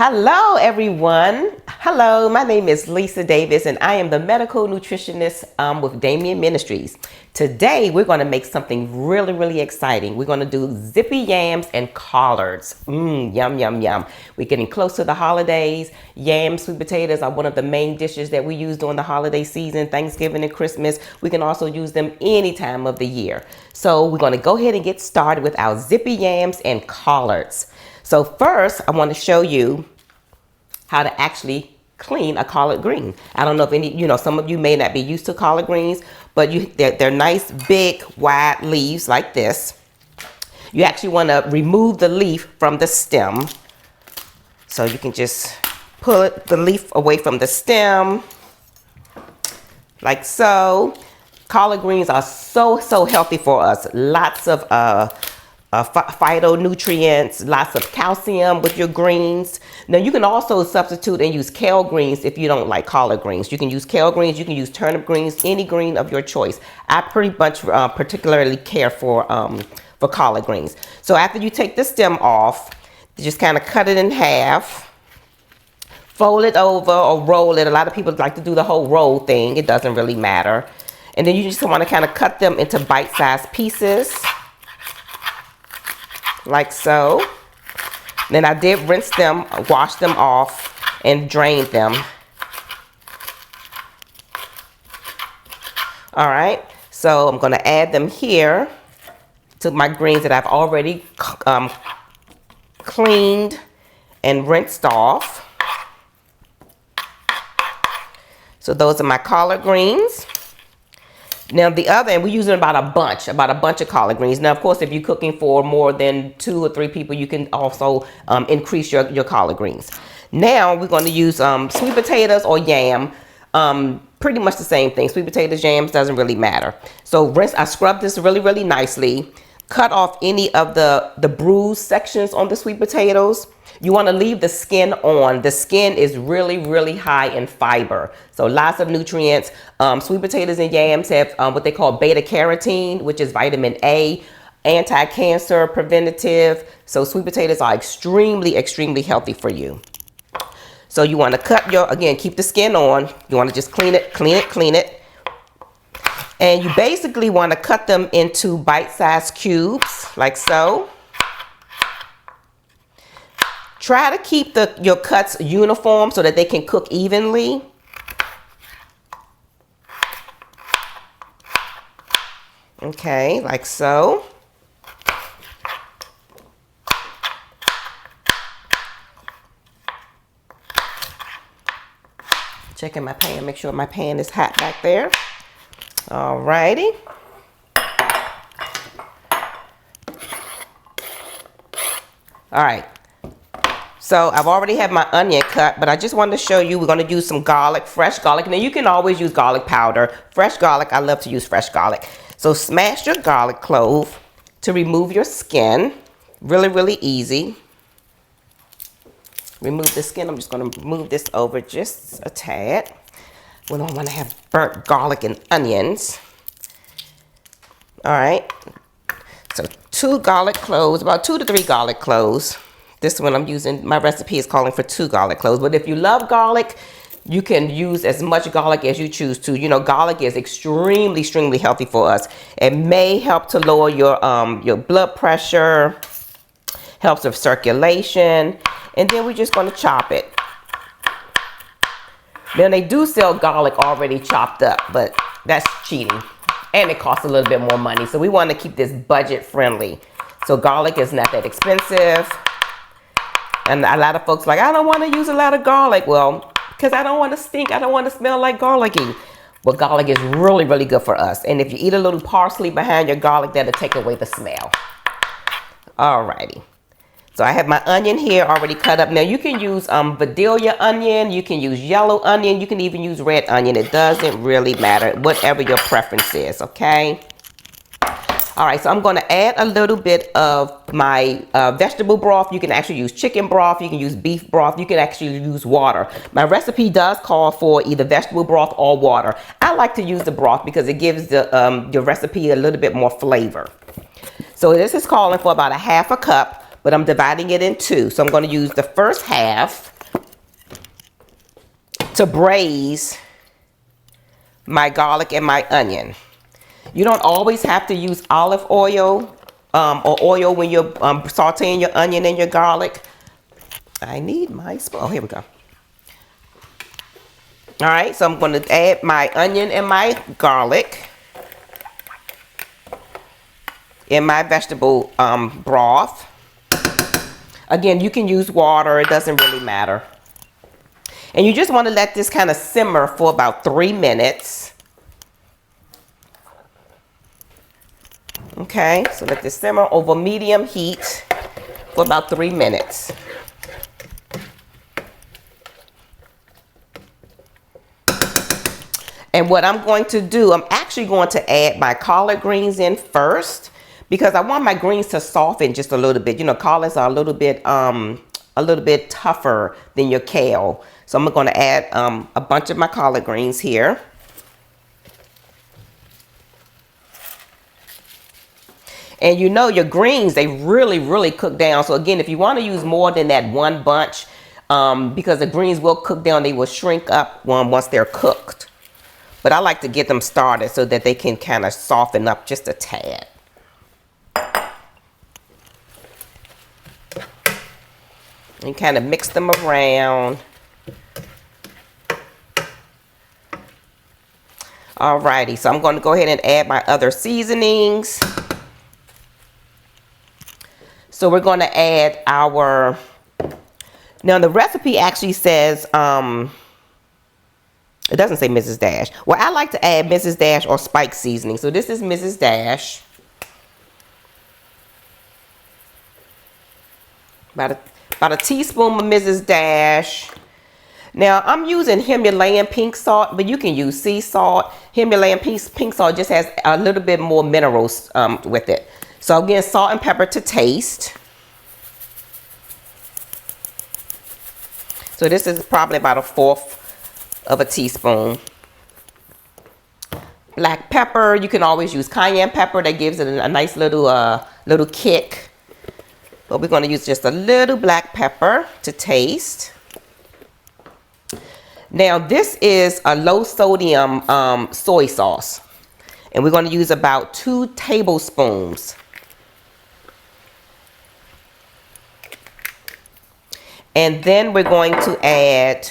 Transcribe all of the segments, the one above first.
Hello, everyone. Hello, my name is Lisa Davis, and I am the medical nutritionist with Damien Ministries. Today, we're going to make something really exciting. We're going to do zippy yams and collards. Yum, yum, yum. We're getting close to the holidays. Yams, sweet potatoes are one of the main dishes that we use during the holiday season, Thanksgiving and Christmas. We can also use them any time of the year. So we're going to go ahead and get started with our zippy yams and collards. So first, I want to show you how to actually clean a collard green. I don't know if any, some of you may not be used to collard greens, but they're nice, big, wide leaves like this. You actually want to remove the leaf from the stem. So you can just pull the leaf away from the stem, like so. Collard greens are so healthy for us. Lots of phytonutrients, lots of calcium with your greens. Now you can also substitute and use kale greens if you don't like collard greens. You can use kale greens, you can use turnip greens, any green of your choice. I pretty much particularly care for collard greens. So after you take the stem off, you just kind of cut it in half, fold it over or roll it. A lot of people like to do the whole roll thing. It doesn't really matter. And then you just want to kind of cut them into bite-sized pieces, like so. Then I did rinse them, wash them off, and drain them. All right, so I'm going to add them here to my greens that I've already cleaned and rinsed off. So those are my collard greens. Now the other, and we're using about a bunch of collard greens. Now, of course, if you're cooking for more than 2 or 3 people, you can also increase your collard greens. Now we're going to use sweet potatoes or yam. Pretty much the same thing. Sweet potatoes, yams, doesn't really matter. So I scrubbed this really nicely. Cut off any of the bruised sections on the sweet potatoes. You want to leave the skin on. The skin is really high in fiber. So lots of nutrients. Sweet potatoes and yams have what they call beta carotene, which is vitamin A, anti-cancer, preventative. So sweet potatoes are extremely healthy for you. So you want to cut again, keep the skin on. You want to just clean it. And you basically want to cut them into bite-sized cubes, like so. Try to keep your cuts uniform so that they can cook evenly. Okay, like so. Checking my pan, make sure my pan is hot back there. Alrighty. All right. So I've already had my onion cut, but I just wanted to show you we're going to use some garlic, fresh garlic. Now you can always use garlic powder. Fresh garlic, I love to use fresh garlic. So smash your garlic clove to remove your skin. Really easy. Remove the skin. I'm just going to move this over just a tad. We don't want to have burnt garlic and onions. All right. So 2 garlic cloves, about 2 to 3 garlic cloves. This one I'm using, my recipe is calling for 2 garlic cloves. But if you love garlic, you can use as much garlic as you choose to. You know, garlic is extremely healthy for us. It may help to lower your blood pressure, helps with circulation, and then we're just going to chop it. Now they do sell garlic already chopped up, but that's cheating. And it costs a little bit more money. So we want to keep this budget friendly. So garlic is not that expensive. And a lot of folks are like, I don't want to use a lot of garlic. Well, because I don't want to stink. I don't want to smell like garlicky. But garlic is really good for us. And if you eat a little parsley behind your garlic, that'll take away the smell. Alrighty. So I have my onion here already cut up. Now you can use Vidalia onion, you can use yellow onion, you can even use red onion. It doesn't really matter, whatever your preference is, okay? All right, so I'm going to add a little bit of my vegetable broth. You can actually use chicken broth, you can use beef broth, you can actually use water. My recipe does call for either vegetable broth or water. I like to use the broth because it gives your recipe a little bit more flavor. So this is calling for about a half a cup. but I'm dividing it in two. So I'm going to use the first half to braise my garlic and my onion. You don't always have to use olive oil or oil when you're sauteing your onion and your garlic. I need my spoon. Oh, here we go. All right, so I'm going to add my onion and my garlic in my vegetable broth. Again, you can use water. It doesn't really matter. And you just want to let this kind of simmer for about 3 minutes. Okay, so let this simmer over medium heat for about 3 minutes. And what I'm going to do, I'm actually going to add my collard greens in first because I want my greens to soften just a little bit. You know, collards are a little bit tougher than your kale. So I'm going to add a bunch of my collard greens here. And you know your greens, they really cook down. So again, if you want to use more than that one bunch, because the greens will cook down, they will shrink up once they're cooked. But I like to get them started so that they can kind of soften up just a tad. And kind of mix them around. Alrighty, so I'm going to go ahead and add my other seasonings. So we're going to add our, now the recipe actually says, it doesn't say Mrs. Dash. Well, I like to add Mrs. Dash or Spike seasoning. So this is Mrs. Dash. About a teaspoon of Mrs. Dash. Now, I'm using Himalayan pink salt, but you can use sea salt. Himalayan pink salt just has a little bit more minerals with it. So again, salt and pepper to taste. So this is probably about 1/4 of a teaspoon. Black pepper, you can always use cayenne pepper. That gives it a nice little kick. But we're going to use just a little black pepper to taste. Now this is a low sodium soy sauce. And we're going to use about 2 tablespoons. And then we're going to add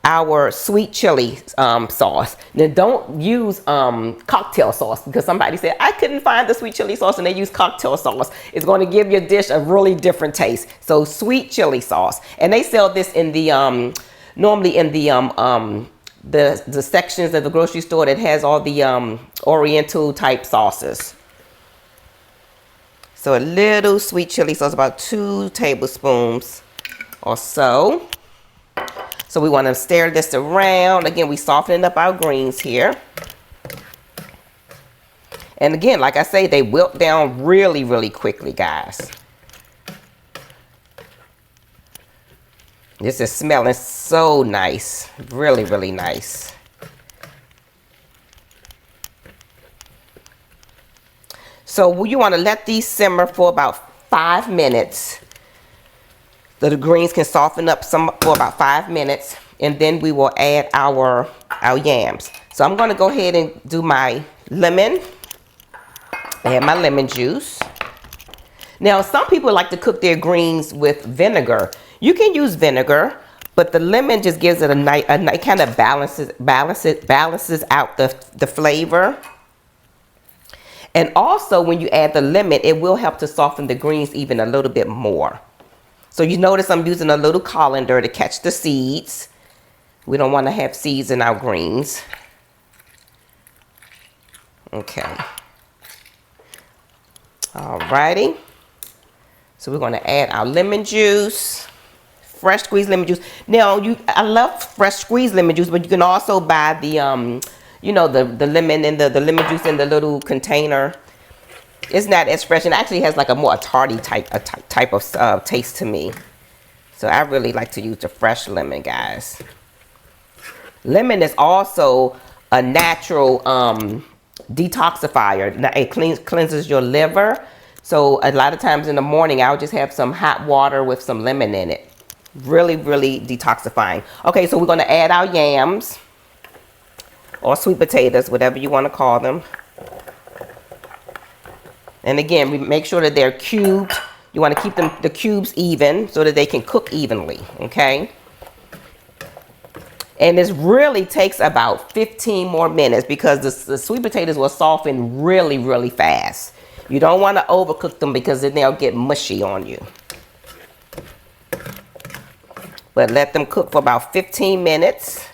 our sweet chili sauce. Now don't use cocktail sauce, because somebody said I couldn't find the sweet chili sauce and they use cocktail sauce. It's going to give your dish a really different taste. So sweet chili sauce, and they sell this in the normally in the sections of the grocery store that has all the oriental type sauces. So a little sweet chili sauce, about 2 tablespoons or so. So we want to stir this around. Again, we softening up our greens here. And again, like I say, they wilt down really quickly, guys. This is smelling so nice. Really nice. So you want to let these simmer for about 5 minutes. So the greens can soften up for about 5 minutes, and then we will add our yams. So I'm going to go ahead and do my lemon. Add my lemon juice. Now some people like to cook their greens with vinegar. You can use vinegar, but the lemon just gives it a nice kind of balances out the flavor. And also when you add the lemon, it will help to soften the greens even a little bit more. So you notice I'm using a little colander to catch the seeds. We don't want to have seeds in our greens. Okay. Alrighty. So we're going to add our lemon juice. Fresh squeezed lemon juice. Now, I love fresh squeezed lemon juice, but you can also buy the, you know, the lemon and the lemon juice in the little container. It's not as fresh, and actually has like a more tarty type of taste to me. So I really like to use the fresh lemon, guys. Lemon is also a natural detoxifier. It cleanses your liver. So a lot of times in the morning, I'll just have some hot water with some lemon in it. Really, really detoxifying. Okay, so we're gonna add our yams or sweet potatoes, whatever you wanna call them. And again, we make sure that they're cubed. You wanna keep the cubes even so that they can cook evenly, okay? And this really takes about 15 more minutes because the sweet potatoes will soften really, really fast. You don't want to overcook them because then they'll get mushy on you. But let them cook for about 15 minutes.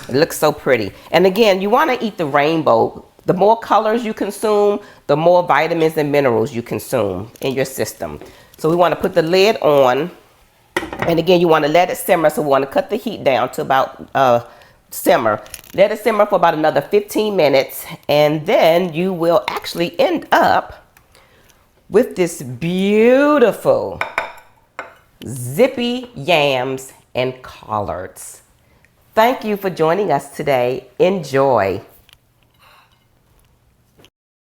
It looks so pretty. And again, you want to eat the rainbow. The more colors you consume, the more vitamins and minerals you consume in your system. So we want to put the lid on. And again, you want to let it simmer. So we want to cut the heat down to about simmer. Let it simmer for about another 15 minutes. And then you will actually end up with this beautiful zippy yams and collards. Thank you for joining us today. Enjoy.